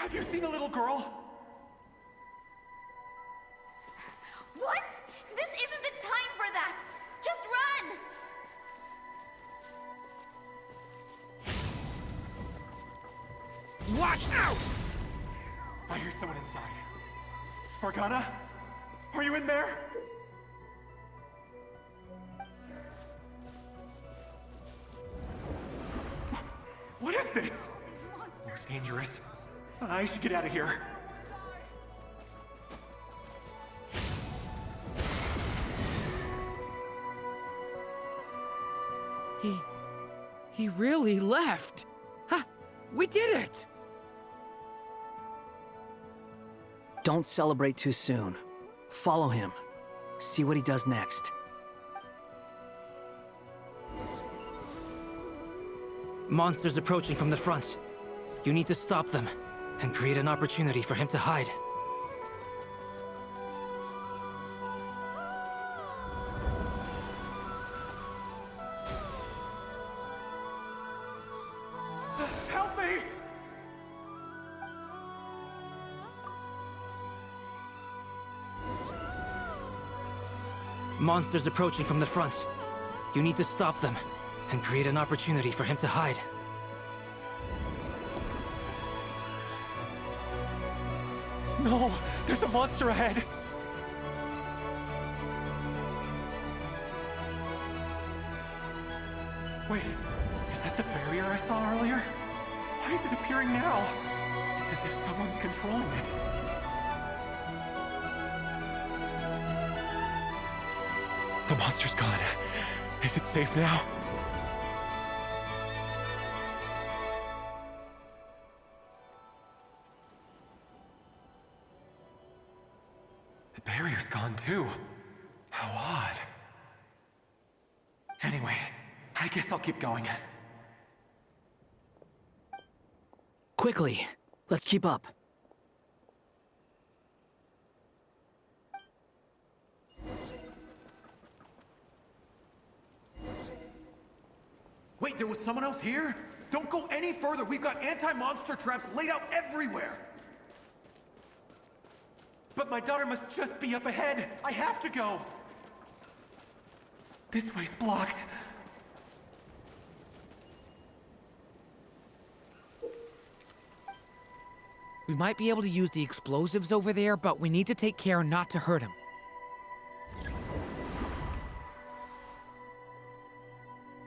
Have you seen a little girl? What? This isn't the time for that! Just run! Watch out! I hear someone inside. Spargana? Are you in there? What is this? Looks dangerous. I should get out of here. He really left. Ha! We did it! Don't celebrate too soon. Follow him. See what he does next. Monsters approaching from the front. You need to stop them and create an opportunity for him to hide. Help me! Monsters approaching from the front. You need to stop them and create an opportunity for him to hide. No! There's a monster ahead! Wait, is that the barrier I saw earlier? Why is it appearing now? It's as if someone's controlling it. The monster's gone. Is it safe now? The barrier's gone too. How odd. Anyway, I guess I'll keep going. Quickly, let's keep up. Wait, there was someone else here? Don't go any further. We've got anti-monster traps laid out everywhere. But my daughter must just be up ahead. I have to go. This way's blocked. We might be able to use the explosives over there, but we need to take care not to hurt him.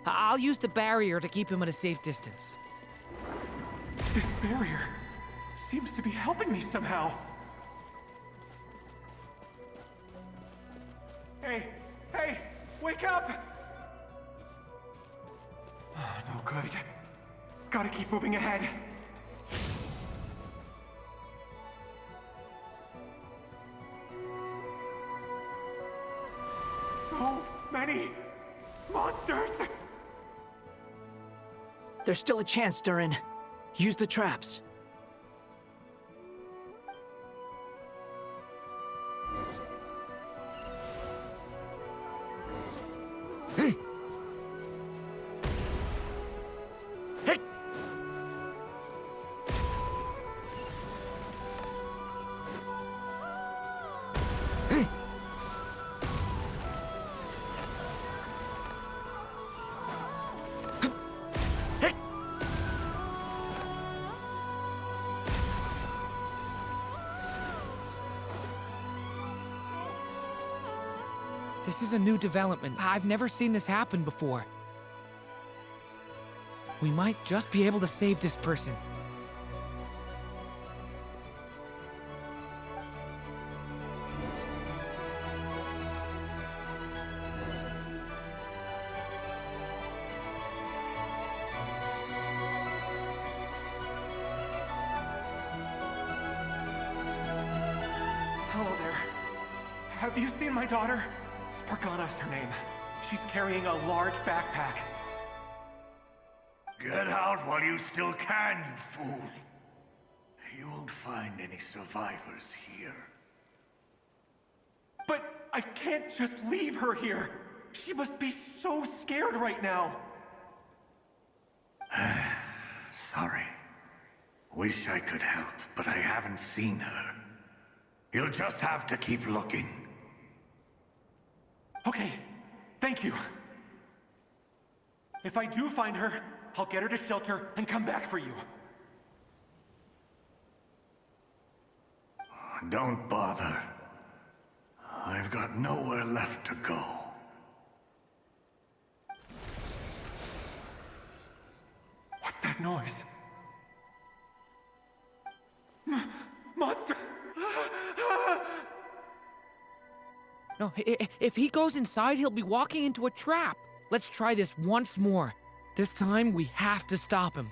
I'll use the barrier to keep him at a safe distance. This barrier seems to be helping me somehow. Hey, wake up! Oh, no good. Gotta keep moving ahead. So many monsters! There's still a chance, Durin. Use the traps. This is a new development. I've never seen this happen before. We might just be able to save this person. Hello there. Have you seen my daughter? Spargana's her name. She's carrying a large backpack. Get out while you still can, you fool. You won't find any survivors here. But I can't just leave her here. She must be so scared right now. Sorry. Wish I could help, but I haven't seen her. You'll just have to keep looking. Okay, thank you. If I do find her, I'll get her to shelter and come back for you. Don't bother. I've got nowhere left to go. What's that noise? Monster! No, if he goes inside, he'll be walking into a trap. Let's try this once more. This time, we have to stop him.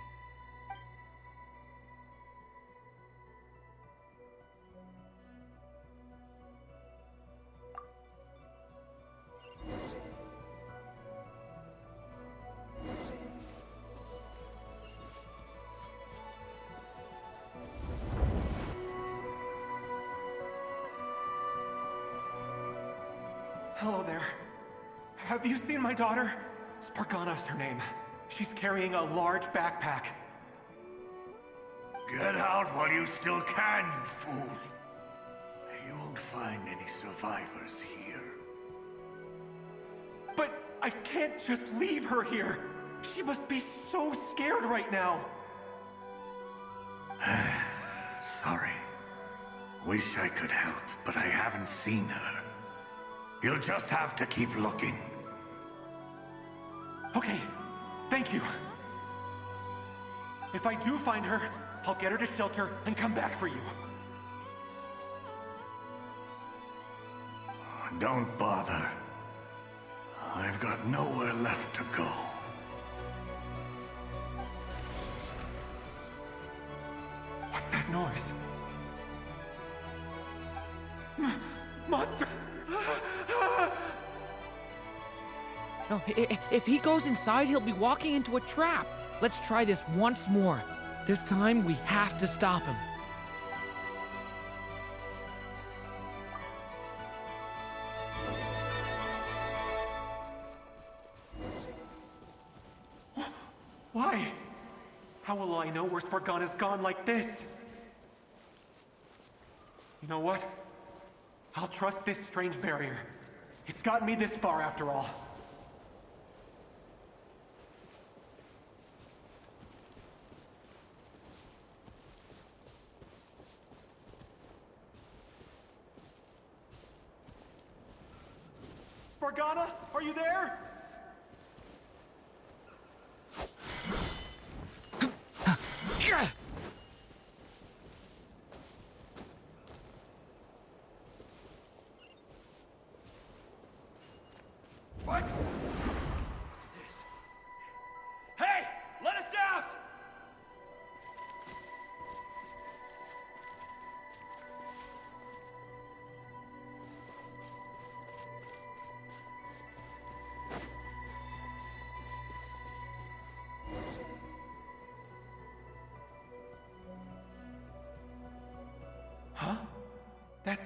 Hello there. Have you seen my daughter? Spargana's her name. She's carrying a large backpack. Get out while you still can, you fool. You won't find any survivors here. But I can't just leave her here. She must be so scared right now. Sorry. Wish I could help, but I haven't seen her. You'll just have to keep looking. Okay, thank you. If I do find her, I'll get her to shelter and come back for you. Don't bother. I've got nowhere left to go. What's that noise? Monster! No, if he goes inside, he'll be walking into a trap. Let's try this once more. This time, we have to stop him. Why? How will I know where Spargana's gone like this? You know what? I'll trust this strange barrier. It's gotten me this far after all. Spargana, are you there? What? What's this? Hey! Let us out! Huh? That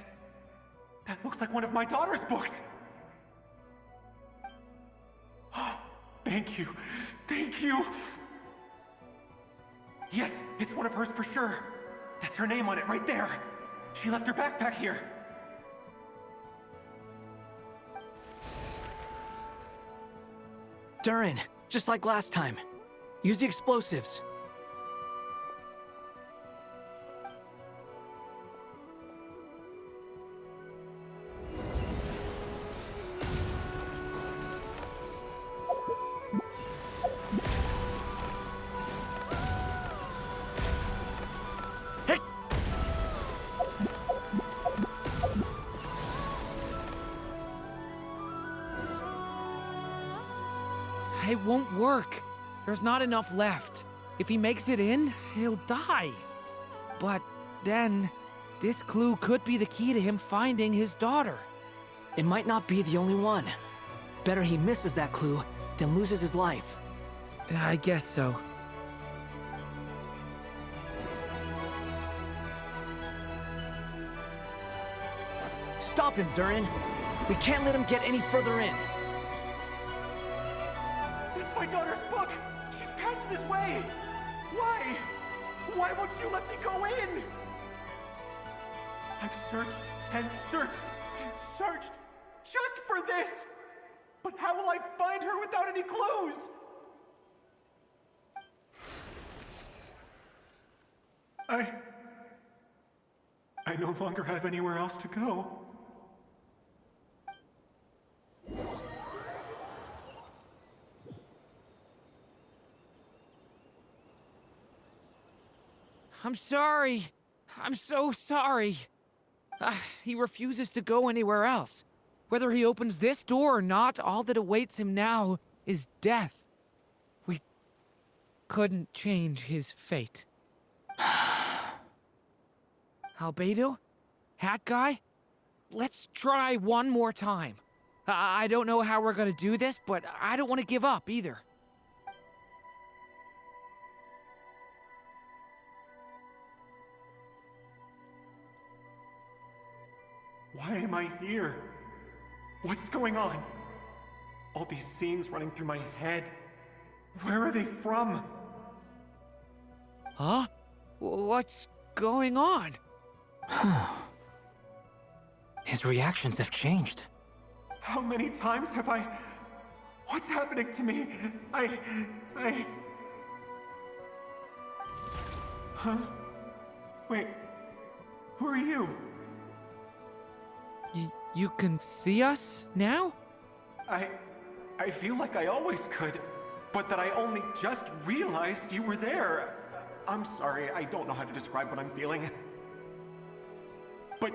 looks like one of my daughter's books! Thank you. Thank you! Yes, it's one of hers for sure. That's her name on it right there. She left her backpack here. Durin, just like last time. Use the explosives. It won't work. There's not enough left. If he makes it in, he'll die. But then, this clue could be the key to him finding his daughter. It might not be the only one. Better he misses that clue than loses his life. I guess so. Stop him, Durin. We can't let him get any further in. It's my daughter's book! She's passed this way! Why? Why won't you let me go in? I've searched and searched and searched just for this! But how will I find her without any clues? I no longer have anywhere else to go. I'm sorry. I'm so sorry. He refuses to go anywhere else. Whether he opens this door or not, all that awaits him now is death. We couldn't change his fate. Albedo? Hat Guy? Let's try one more time. I don't know how we're gonna do this, but I don't want to give up either. Why am I here? What's going on? All these scenes running through my head. Where are they from? Huh? What's going on? His reactions have changed. How many times have I... What's happening to me? Huh? Wait. Who are you? You can see us now? I feel like I always could, but that I only just realized you were there. I'm sorry, I don't know how to describe what I'm feeling. But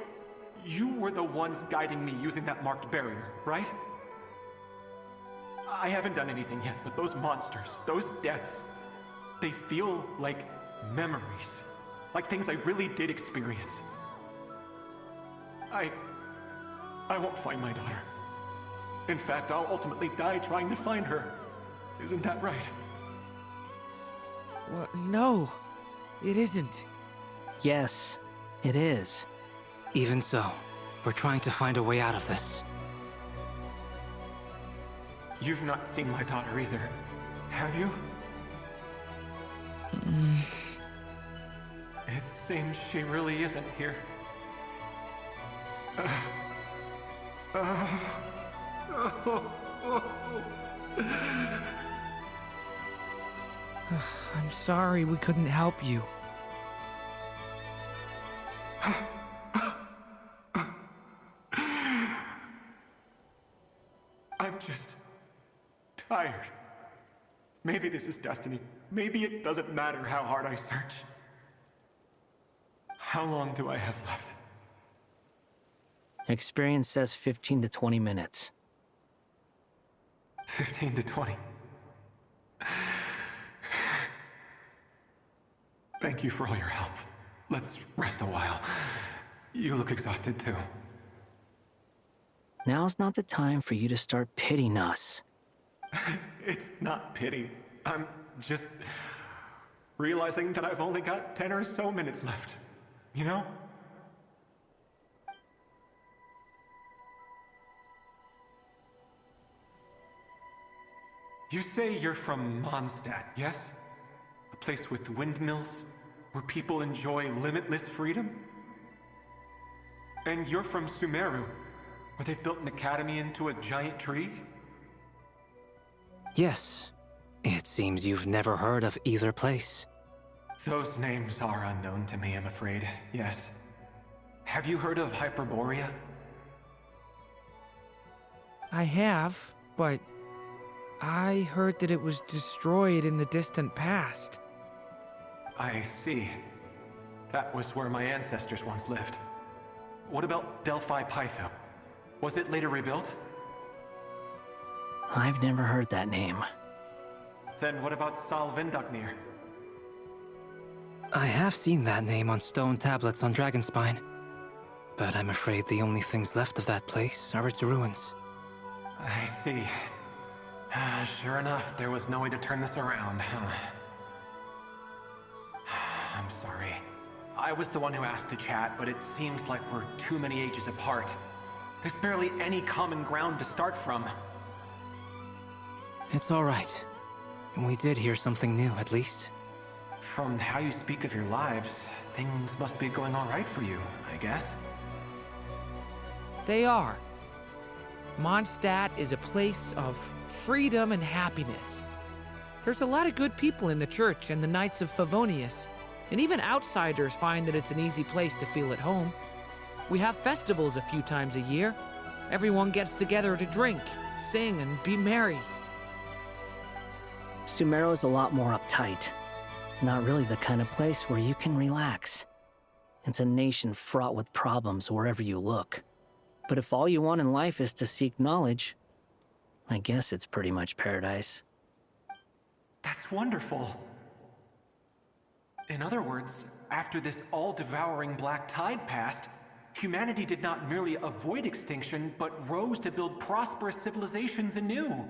you were the ones guiding me using that marked barrier, right? I haven't done anything yet, but those monsters, those deaths, they feel like memories. Like things I really did experience. I won't find my daughter. In fact, I'll ultimately die trying to find her. Isn't that right? Well, no, it isn't. Yes, it is. Even so, we're trying to find a way out of this. You've not seen my daughter either, have you? It seems she really isn't here. I'm sorry we couldn't help you. I'm just tired. Maybe this is destiny. Maybe it doesn't matter how hard I search. How long do I have left? Experience says 15 to 20 minutes. 15 to 20. Thank you for all your help. Let's rest a while. You look exhausted too. Now's not the time for you to start pitying us. It's not pity. I'm just realizing that I've only got 10 or so minutes left. You know? You say you're from Mondstadt, yes? A place with windmills, where people enjoy limitless freedom? And you're from Sumeru, where they've built an academy into a giant tree? Yes. It seems you've never heard of either place. Those names are unknown to me, I'm afraid, yes. Have you heard of Hyperborea? I have, but I heard that it was destroyed in the distant past. I see. That was where my ancestors once lived. What about Delphi Pytho? Was it later rebuilt? I've never heard that name. Then what about Sal Vindagnir? I have seen that name on stone tablets on Dragonspine. But I'm afraid the only things left of that place are its ruins. I see. Sure enough, there was no way to turn this around, huh? I'm sorry. I was the one who asked to chat, but it seems like we're too many ages apart. There's barely any common ground to start from. It's all right. We did hear something new, at least. From how you speak of your lives, things must be going all right for you, I guess. They are. Mondstadt is a place of freedom and happiness. There's a lot of good people in the church and the Knights of Favonius, and even outsiders find that it's an easy place to feel at home. We have festivals a few times a year. Everyone gets together to drink, sing, and be merry. Sumeru is a lot more uptight. Not really the kind of place where you can relax. It's a nation fraught with problems wherever you look. But if all you want in life is to seek knowledge, I guess it's pretty much paradise. That's wonderful. In other words, after this all-devouring black tide passed, humanity did not merely avoid extinction, but rose to build prosperous civilizations anew.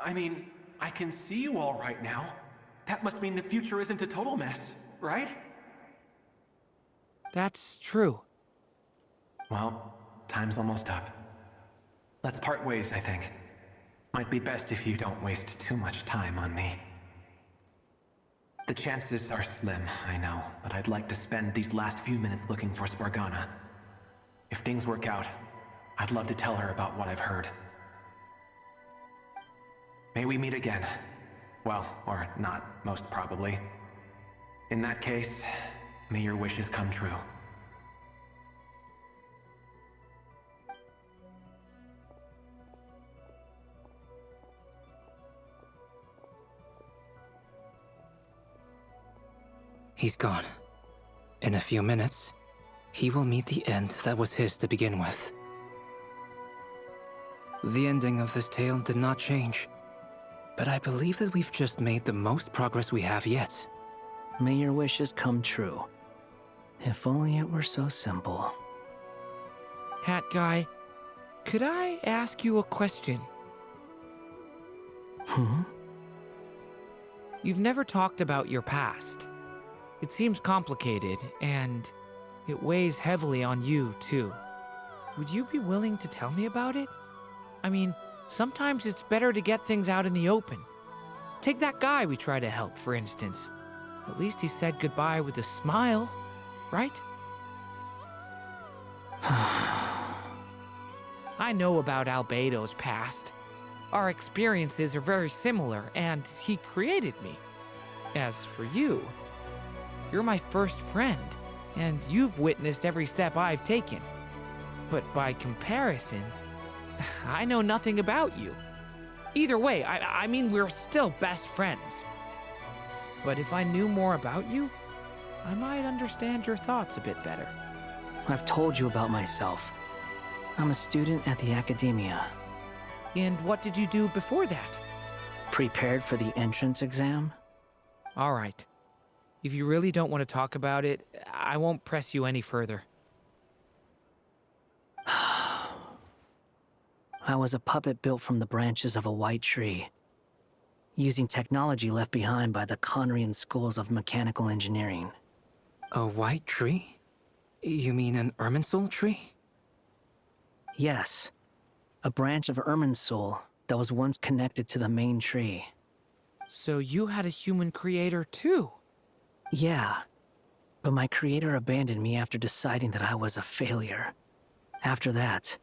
I mean, I can see you all right now. That must mean the future isn't a total mess, right? That's true. Well, time's almost up. Let's part ways, I think. Might be best if you don't waste too much time on me. The chances are slim, I know, but I'd like to spend these last few minutes looking for Spargana. If things work out, I'd love to tell her about what I've heard. May we meet again. Well, or not, most probably. In that case, may your wishes come true. He's gone. In a few minutes, he will meet the end that was his to begin with. The ending of this tale did not change, but I believe that we've just made the most progress we have yet. May your wishes come true. If only it were so simple. Hat Guy, could I ask you a question? You've never talked about your past. It seems complicated, and it weighs heavily on you, too. Would you be willing to tell me about it? I mean, sometimes it's better to get things out in the open. Take that guy we try to help, for instance. At least he said goodbye with a smile, right? I know about Albedo's past. Our experiences are very similar, and he created me. As for you, you're my first friend, and you've witnessed every step I've taken. But by comparison, I know nothing about you. Either way, I mean, we're still best friends. But if I knew more about you, I might understand your thoughts a bit better. I've told you about myself. I'm a student at the academia. And what did you do before that? Prepared for the entrance exam? All right. If you really don't want to talk about it, I won't press you any further. I was a puppet built from the branches of a white tree, using technology left behind by the Conrian schools of mechanical engineering. A white tree? You mean an Irminsul tree? Yes, a branch of Irminsul that was once connected to the main tree. So you had a human creator too? Yeah, but my creator abandoned me after deciding that I was a failure. After that,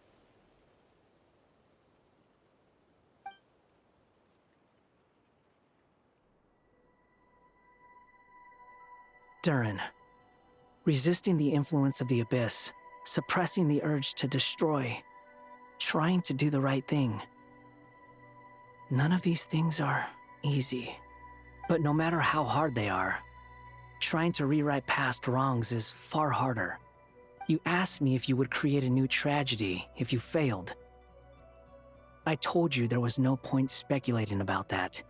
Durin, resisting the influence of the Abyss, suppressing the urge to destroy, trying to do the right thing. None of these things are easy, but no matter how hard they are, trying to rewrite past wrongs is far harder. You asked me if you would create a new tragedy if you failed. I told you there was no point speculating about that,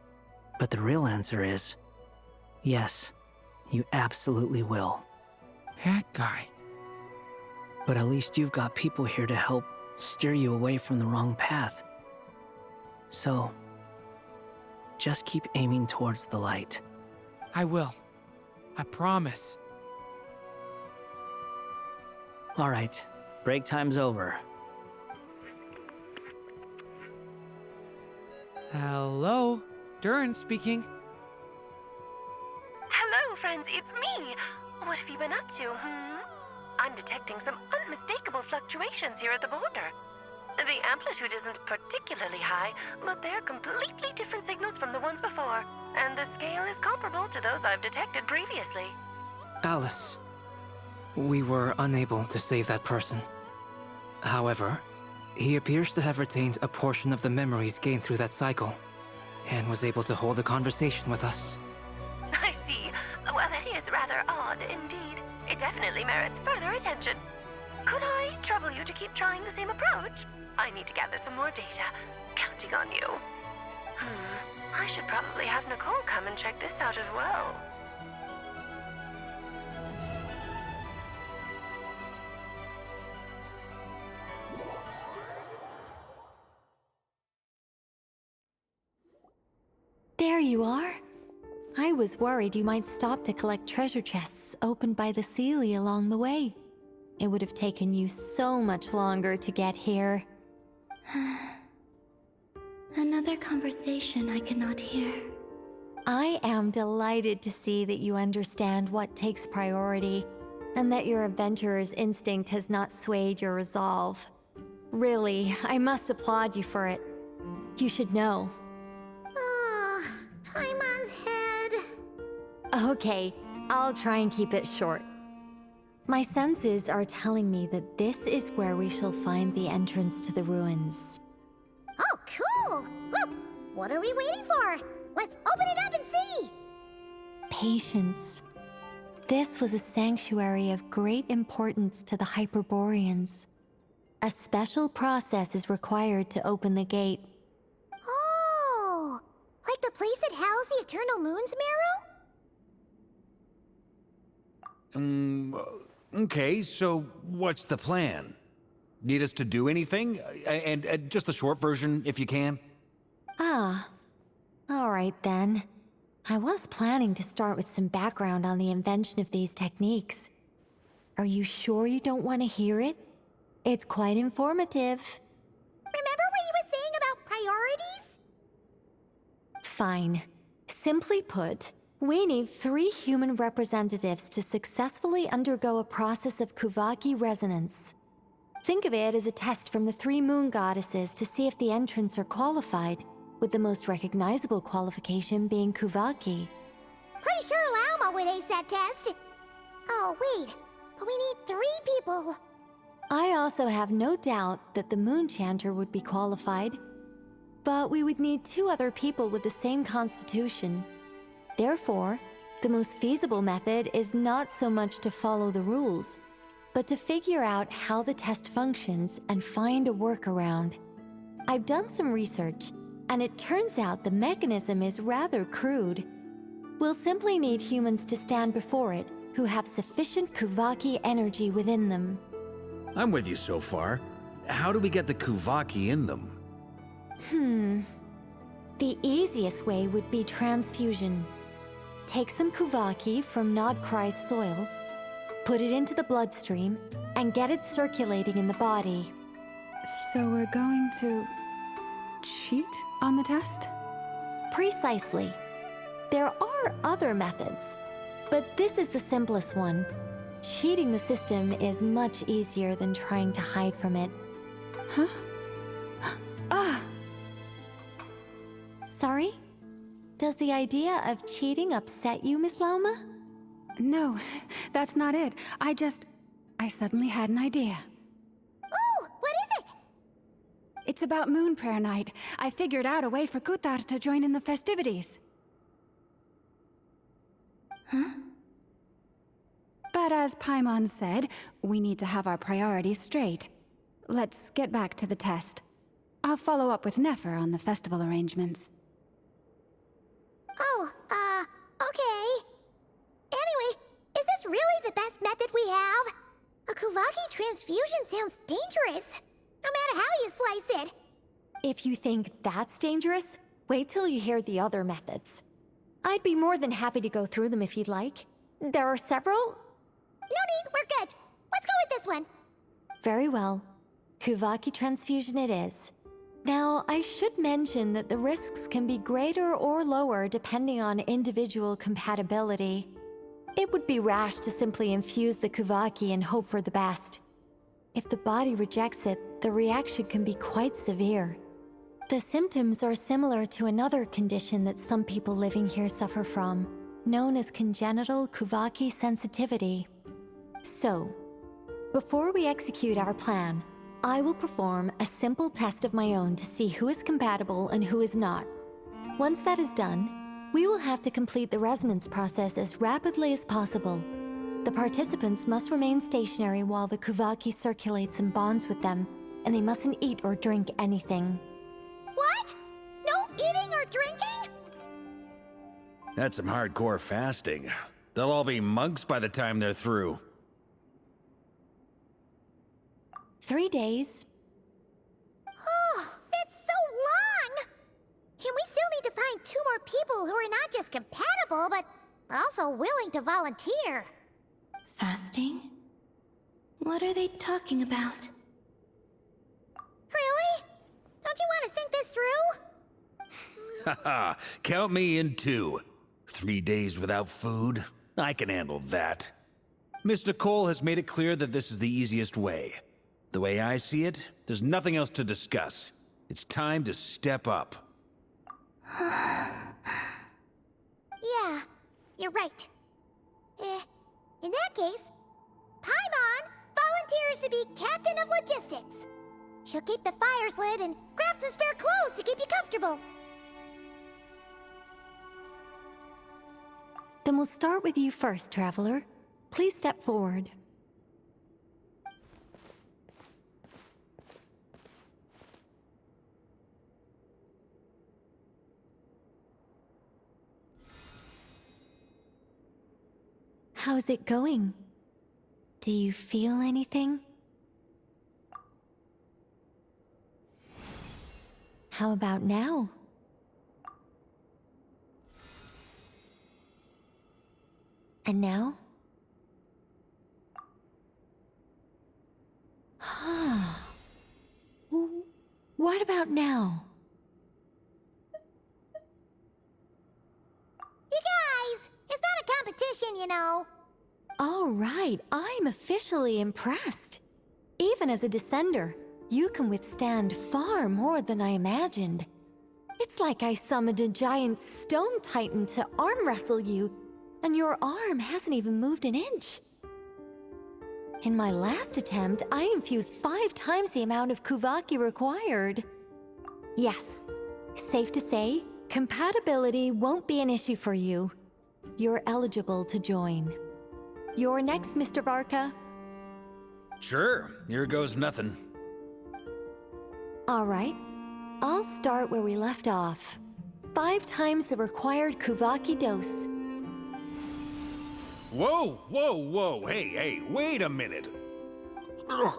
but the real answer is, yes, you absolutely will. Hat Guy. But at least you've got people here to help steer you away from the wrong path. So, just keep aiming towards the light. I will. I promise. All right, break time's over. Hello? Durin speaking. friends, it's me! What have you been up to, I'm detecting some unmistakable fluctuations here at the border. The amplitude isn't particularly high, but they're completely different signals from the ones before, and the scale is comparable to those I've detected previously. Alice, we were unable to save that person. However, he appears to have retained a portion of the memories gained through that cycle, and was able to hold a conversation with us. I see. Well, that is rather odd indeed. It definitely merits further attention. Could I trouble you to keep trying the same approach? I need to gather some more data. Counting on you. I should probably have Nicole come and check this out as well. There you are. I was worried you might stop to collect treasure chests opened by the Seelie along the way. It would have taken you so much longer to get here. Another conversation I cannot hear. I am delighted to see that you understand what takes priority, and that your adventurer's instinct has not swayed your resolve. Really, I must applaud you for it. You should know. Paimon's head. Okay, I'll try and keep it short. My senses are telling me that this is where we shall find the entrance to the ruins. Oh, cool! Well, what are we waiting for? Let's open it up and see! Patience. This was a sanctuary of great importance to the Hyperboreans. A special process is required to open the gate. Oh! Like the place that housed the Eternal Moon's marrow? Okay, so what's the plan? Need us to do anything? And just the short version, if you can. Ah. Alright then. I was planning to start with some background on the invention of these techniques. Are you sure you don't want to hear it? It's quite informative. Remember what you were saying about priorities? Fine. Simply put, we need 3 human representatives to successfully undergo a process of Kuvaki resonance. Think of it as a test from the 3 moon goddesses to see if the entrants are qualified, with the most recognizable qualification being Kuvaki. Pretty sure Lauma would ace that test. Oh, wait. But we need 3 people. I also have no doubt that the Moon Chanter would be qualified. But we would need 2 other people with the same constitution. Therefore, the most feasible method is not so much to follow the rules, but to figure out how the test functions and find a workaround. I've done some research, and it turns out the mechanism is rather crude. We'll simply need humans to stand before it who have sufficient Kuvaki energy within them. I'm with you so far. How do we get the Kuvaki in them? The easiest way would be transfusion. Take some Kuvaki from Nodkrai's soil, put it into the bloodstream, and get it circulating in the body. So we're going to cheat on the test? Precisely. There are other methods, but this is the simplest one. Cheating the system is much easier than trying to hide from it. Huh? Ah! Sorry? Does the idea of cheating upset you, Miss Lauma? No, that's not it. I suddenly had an idea. Oh, what is it? It's about Moon Prayer Night. I figured out a way for Kuthar to join in the festivities. Huh? But as Paimon said, we need to have our priorities straight. Let's get back to the test. I'll follow up with Nefer on the festival arrangements. Oh, okay. Anyway, is this really the best method we have? A Kuvaki transfusion sounds dangerous, no matter how you slice it. If you think that's dangerous, wait till you hear the other methods. I'd be more than happy to go through them if you'd like. There are several. No need, we're good. Let's go with this one. Very well. Kuvaki transfusion it is. Now, I should mention that the risks can be greater or lower depending on individual compatibility. It would be rash to simply infuse the Kuvaki and hope for the best. If the body rejects it, the reaction can be quite severe. The symptoms are similar to another condition that some people living here suffer from, known as congenital Kuvaki sensitivity. So, before we execute our plan, I will perform a simple test of my own to see who is compatible and who is not. Once that is done, we will have to complete the resonance process as rapidly as possible. The participants must remain stationary while the Kuvaki circulates and bonds with them, and they mustn't eat or drink anything. What? No eating or drinking? That's some hardcore fasting. They'll all be monks by the time they're through. 3 days. Oh, that's so long! And we still need to find 2 more people who are not just compatible, but also willing to volunteer. Fasting? What are they talking about? Really? Don't you want to think this through? Haha, count me in too. 3 days without food? I can handle that. Mr. Cole has made it clear that this is the easiest way. The way I see it, there's nothing else to discuss. It's time to step up. Yeah, you're right. In that case, Paimon volunteers to be Captain of Logistics. She'll keep the fires lit and grab some spare clothes to keep you comfortable. Then we'll start with you first, Traveler. Please step forward. How's it going? Do you feel anything? How about now? And now? What about now? You guys, it's not a competition, you know. All right, I'm officially impressed. Even as a descender, you can withstand far more than I imagined. It's like I summoned a giant stone titan to arm wrestle you, and your arm hasn't even moved an inch. In my last attempt, I infused 5 times the amount of Kuvaki required. Yes, safe to say, compatibility won't be an issue for you. You're eligible to join. You're next, Mr. Varka. Sure, here goes nothing. All right, I'll start where we left off. 5 times the required Kuvaki dose. Whoa, whoa, whoa, hey, wait a minute. How's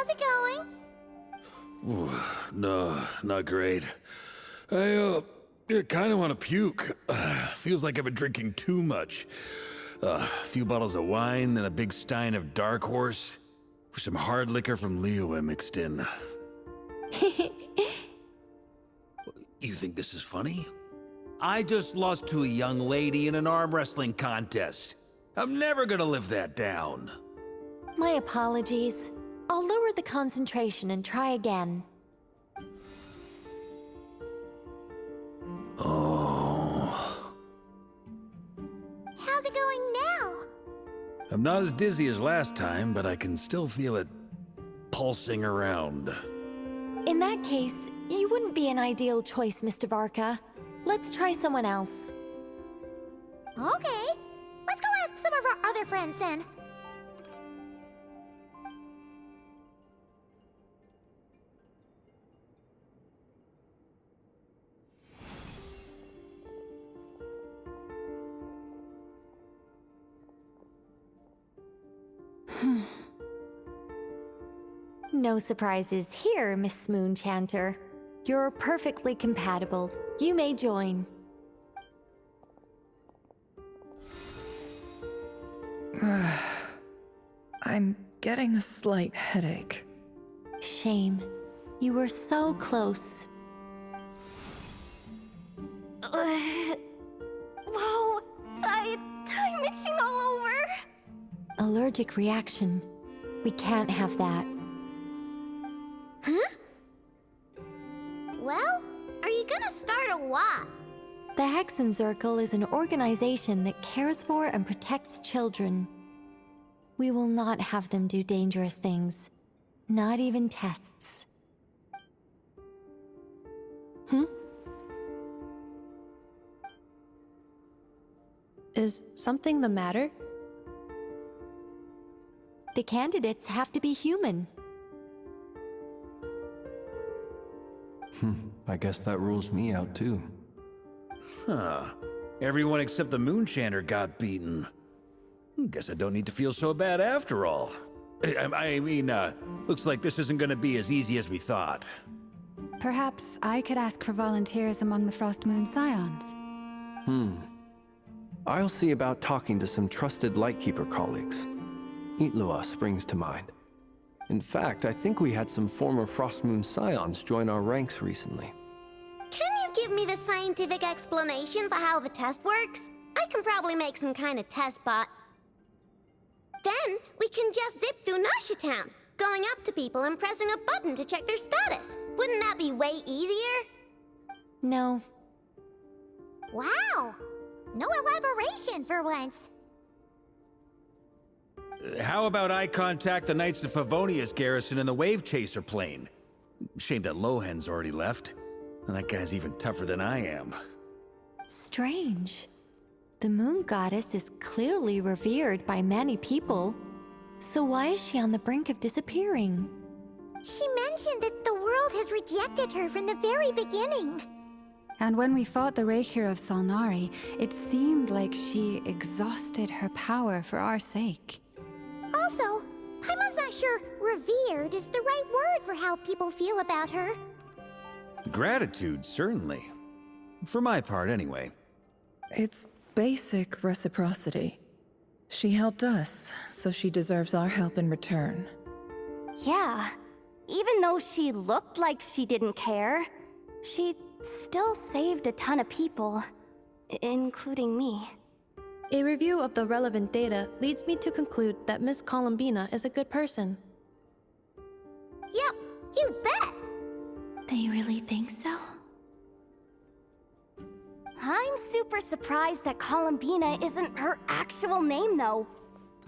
it going? No, not great. I kind of want to puke. Feels like I've been drinking too much. A few bottles of wine, then a big stein of Dark Horse. With some hard liquor from Liyue mixed in. You think this is funny? I just lost to a young lady in an arm wrestling contest. I'm never gonna live that down. My apologies. I'll lower the concentration and try again. Oh. How's it going now? I'm not as dizzy as last time, but I can still feel it pulsing around. In that case, you wouldn't be an ideal choice, Mr. Varka. Let's try someone else. Okay, let's go ask some of our other friends then. No surprises here, Miss Moonchanter. You're perfectly compatible. You may join. I'm getting a slight headache. Shame. You were so close. I'm itching all over. Allergic reaction. We can't have that. Huh? Well, are you gonna start a what? The Hexenzirkel is an organization that cares for and protects children. We will not have them do dangerous things. Not even tests. Is something the matter? The candidates have to be human. I guess that rules me out too. Huh. Everyone except the Moonchanter got beaten. Guess I don't need to feel so bad after all. I mean, looks like this isn't gonna be as easy as we thought. Perhaps I could ask for volunteers among the Frost Moon Scions. I'll see about talking to some trusted Lightkeeper colleagues. Itlua springs to mind. In fact, I think we had some former Frost Moon Scions join our ranks recently. Can you give me the scientific explanation for how the test works? I can probably make some kind of test bot. Then we can just zip through Nasha Town, going up to people and pressing a button to check their status. Wouldn't that be way easier? No. Wow! No elaboration for once. How about I contact the Knights of Favonia's garrison in the Wave Chaser plane? Shame that Lohan's already left. And that guy's even tougher than I am. Strange. The moon goddess is clearly revered by many people. So why is she on the brink of disappearing? She mentioned that the world has rejected her from the very beginning. And when we fought the Reikir of Solnari, it seemed like she exhausted her power for our sake. Also, Paimon's not sure revered is the right word for how people feel about her. Gratitude, certainly. For my part, anyway. It's basic reciprocity. She helped us, so she deserves our help in return. Yeah. Even though she looked like she didn't care, she still saved a ton of people, including me. A review of the relevant data leads me to conclude that Miss Columbina is a good person. Yep, you bet! They really think so? I'm super surprised that Columbina isn't her actual name, though.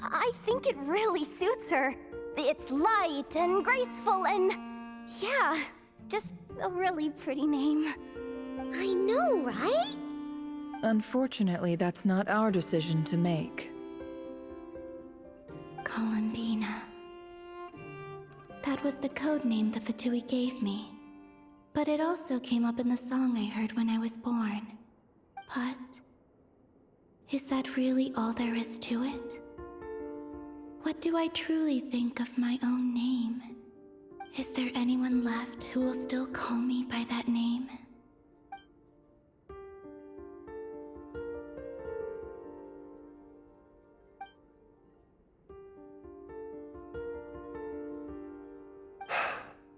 I think it really suits her. It's light and graceful and... yeah, just a really pretty name. I know, right? Unfortunately, that's not our decision to make. Columbina. That was the code name the Fatui gave me. But it also came up in the song I heard when I was born. But... is that really all there is to it? What do I truly think of my own name? Is there anyone left who will still call me by that name?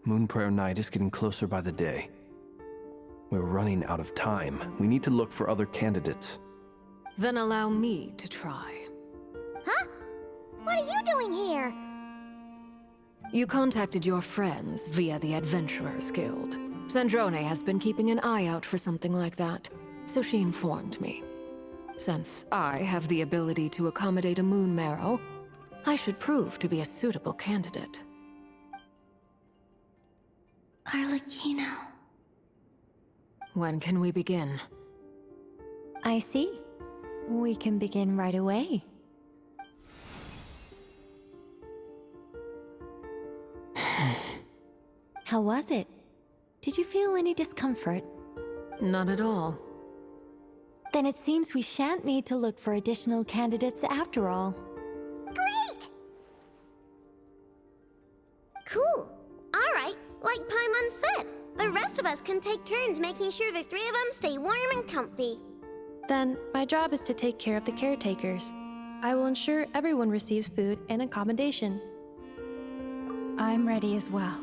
Moon Prayer Night is getting closer by the day. We're running out of time. We need to look for other candidates. Then allow me to try. Huh? What are you doing here? You contacted your friends via the Adventurers Guild. Sandrone has been keeping an eye out for something like that, so she informed me. Since I have the ability to accommodate a moon marrow, I should prove to be a suitable candidate. Arlecchino. When can we begin? I see. We can begin right away. How was it? Did you feel any discomfort? Not at all. Then it seems we shan't need to look for additional candidates after all. Great! Cool. Alright, like Paimon said, the rest of us can take turns making sure the three of them stay warm and comfy. Then, my job is to take care of the caretakers. I will ensure everyone receives food and accommodation. I'm ready as well.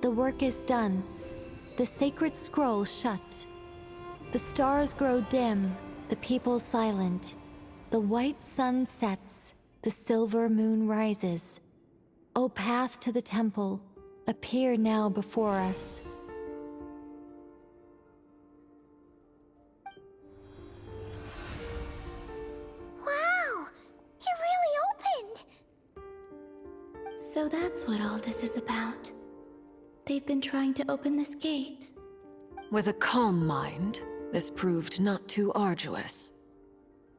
The work is done. The sacred scroll shut. The stars grow dim, the people silent. The white sun sets, the silver moon rises. O path to the temple, appear now before us. Wow! It really opened! So that's what all this is about. They've been trying to open this gate. With a calm mind, this proved not too arduous.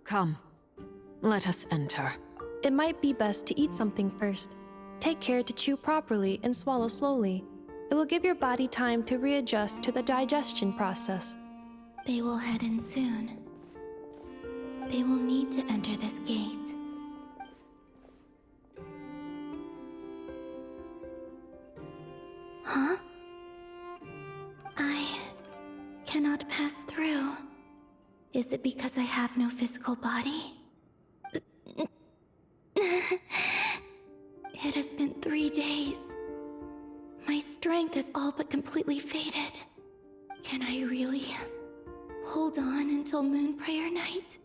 Come, let us enter. It might be best to eat something first. Take care to chew properly and swallow slowly. It will give your body time to readjust to the digestion process. They will head in soon. They will need to enter this gate. Huh? I cannot pass through. Is it because I have no physical body? It has been 3 days. My strength has all but completely faded. Can I really hold on until Moon Prayer Night?